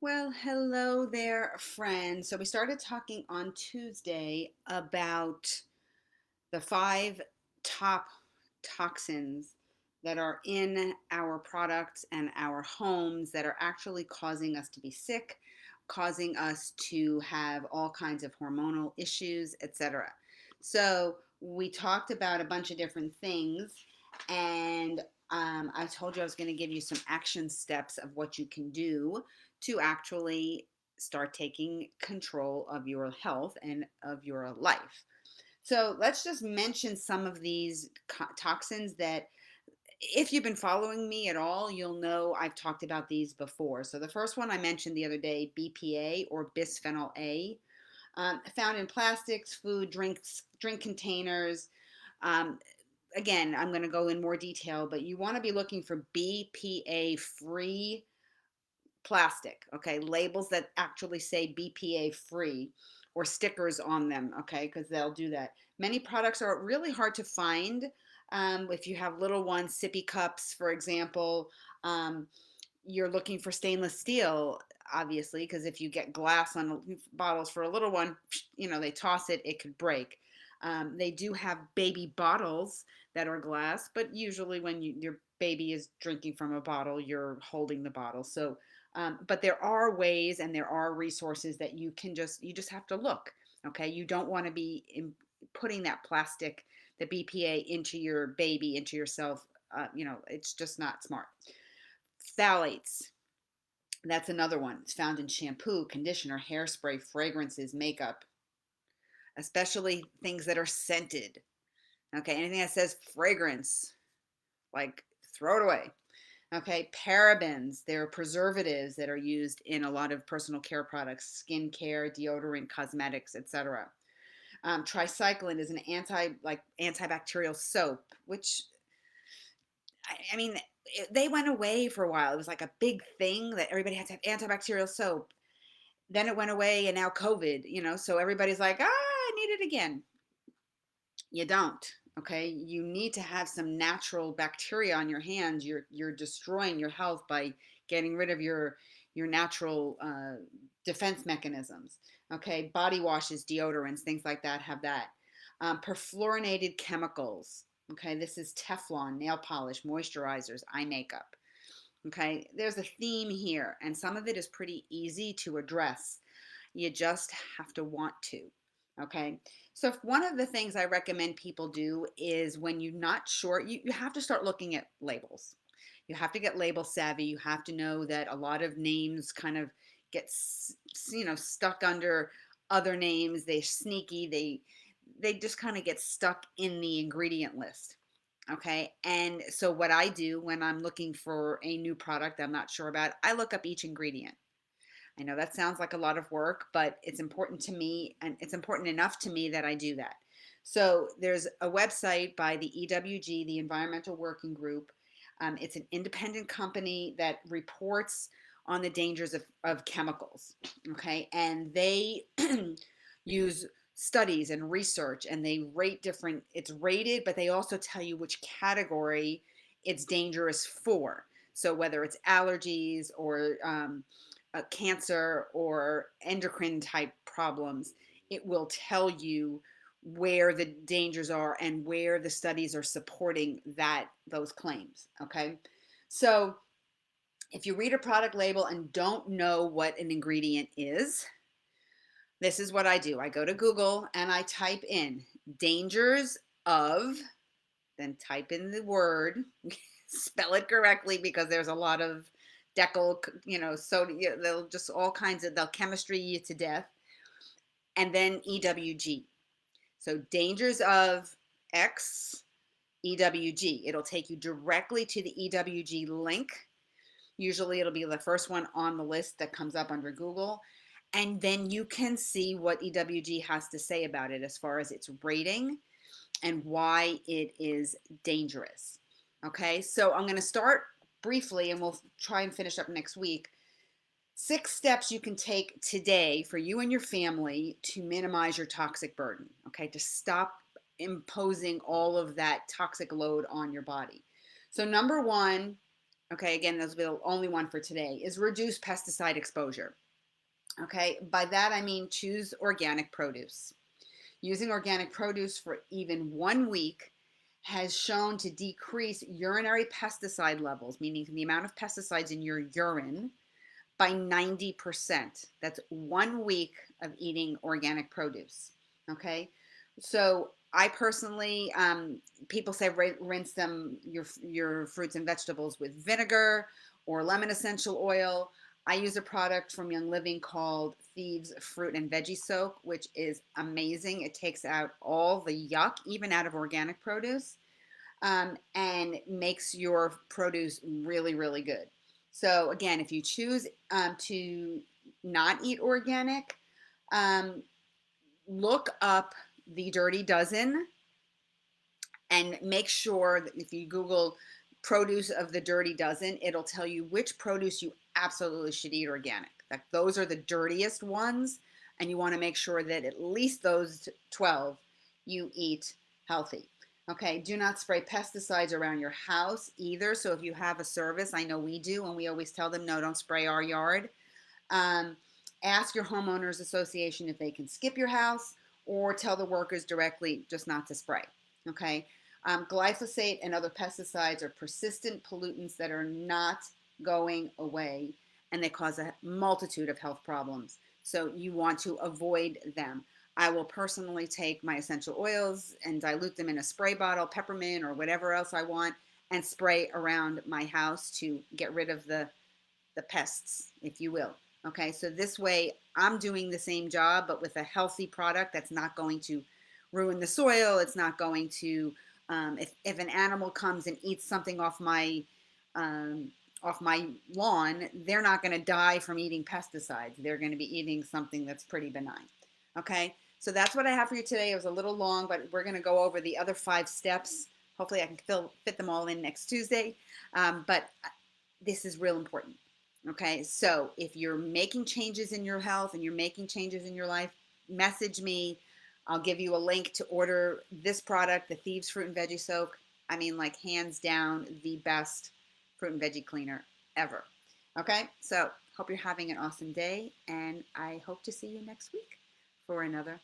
Well, hello there, friend. So we started talking on Tuesday about the five top toxins that are in our products and our homes that are actually causing us to be sick, causing us to have all kinds of hormonal issues, etc. So we talked about a bunch of different things, and I told you I was going to give you some action steps of what you can do to actually start taking control of your health and of your life. So let's just mention some of these toxins that, if you've been following me at all, you'll know I've talked about these before. So the first one I mentioned the other day, BPA or bisphenol A, found in plastics, food, drink containers. Um, Again, I'm going to go in more detail, but you want to be looking for BPA free plastic, okay? Labels that actually say BPA free or stickers on them, okay? Because they'll do that. Many products are really hard to find. If you have little ones, sippy cups, for example, um, you're looking for stainless steel, obviously, because if you get glass on bottles for a little one, they toss it, it could break. They do have baby bottles that are glass, but usually when your baby is drinking from a bottle, you're holding the bottle. So, but there are ways and there are resources that you just have to look. Okay, you don't want to be putting that plastic, the BPA, into your baby, into yourself. It's just not smart. Phthalates. That's another one. It's found in shampoo, conditioner, hairspray, fragrances, makeup, especially things that are scented. Okay, anything that says fragrance, like throw it away. Okay, parabens, they're preservatives that are used in a lot of personal care products, skin care, deodorant, cosmetics, etc. Tricycline is an antibacterial soap, which I mean, they went away for a while. It was like a big thing that everybody had to have antibacterial soap. Then it went away, and now COVID, so everybody's like, I need it again. You don't. Okay, you need to have some natural bacteria on your hands. You're destroying your health by getting rid of your natural defense mechanisms. Okay, body washes, deodorants, things like that have that. Perfluorinated chemicals. Okay, this is Teflon, nail polish, moisturizers, eye makeup. Okay, there's a theme here, and some of it is pretty easy to address. You just have to want to. Okay. So, one of the things I recommend people do is when you're not sure, you have to start looking at labels. You have to get label savvy. You have to know that a lot of names kind of get, stuck under other names. They're sneaky. They just kind of get stuck in the ingredient list. Okay. And so, what I do when I'm looking for a new product I'm not sure about, I look up each ingredient. I know that sounds like a lot of work, but it's important to me, and it's important enough to me that I do that. So there's a website by the EWG, the Environmental Working Group. It's an independent company that reports on the dangers of chemicals. Okay. And they use studies and research, and they rate different, it's rated, but they also tell you which category it's dangerous for. So whether it's allergies or cancer or endocrine type problems, it will tell you where the dangers are and where the studies are supporting those claims. Okay, so if you read a product label and don't know what an ingredient is, this is what I do. I go to Google and I type in dangers of, then type in the word, spell it correctly because there's a lot of decal, soda, they'll just all kinds of, they'll chemistry you to death. And then EWG. So dangers of X, EWG. It'll take you directly to the EWG link. Usually it'll be the first one on the list that comes up under Google. And then you can see what EWG has to say about it as far as its rating and why it is dangerous. Okay, so I'm going to start briefly and we'll try and finish up next week. 6 steps you can take today for you and your family to minimize your toxic burden, okay, to stop imposing all of that toxic load on your body. So, number one, Okay, again, this will be the only one for today, is reduce pesticide exposure. Okay, by that I mean choose organic produce. Using organic produce for even 1 week has shown to decrease urinary pesticide levels, meaning the amount of pesticides in your urine, by 90%. That's 1 week of eating organic produce. Okay, so I personally, people say rinse them your fruits and vegetables with vinegar or lemon essential oil. I use a product from Young Living called Thieves Fruit and Veggie Soak, which is amazing. It takes out all the yuck, even out of organic produce, and makes your produce really, really good. So, again, if you choose to not eat organic, um, look up the Dirty Dozen and make sure that if you Google produce of the Dirty Dozen, it'll tell you which produce you absolutely should eat organic. That those are the dirtiest ones, and you want to make sure that at least those 12 you eat healthy. Okay, do not spray pesticides around your house either. So if you have a service, I know we do, and we always tell them, no, don't spray our yard. Um, Ask your homeowners association if they can skip your house, or tell the workers directly just not to spray. Okay. Glyphosate and other pesticides are persistent pollutants that are not going away, and they cause a multitude of health problems. So you want to avoid them. I will personally take my essential oils and dilute them in a spray bottle, peppermint or whatever else I want, and spray around my house to get rid of the pests, if you will. Okay, so this way I'm doing the same job, but with a healthy product that's not going to ruin the soil. It's not going to, if an animal comes and eats something um, off my lawn, they're not going to die from eating pesticides. They're going to be eating something that's pretty benign. Okay, so that's what I have for you today. It was a little long, but we're going to go over the other 5 steps. Hopefully, I can fit them all in next Tuesday. But this is real important. Okay, so if you're making changes in your health and you're making changes in your life, message me. I'll give you a link to order this product, the Thieves Fruit and Veggie Soak. I mean, like hands down, the best fruit and veggie cleaner ever. Okay, so hope you're having an awesome day, and I hope to see you next week for another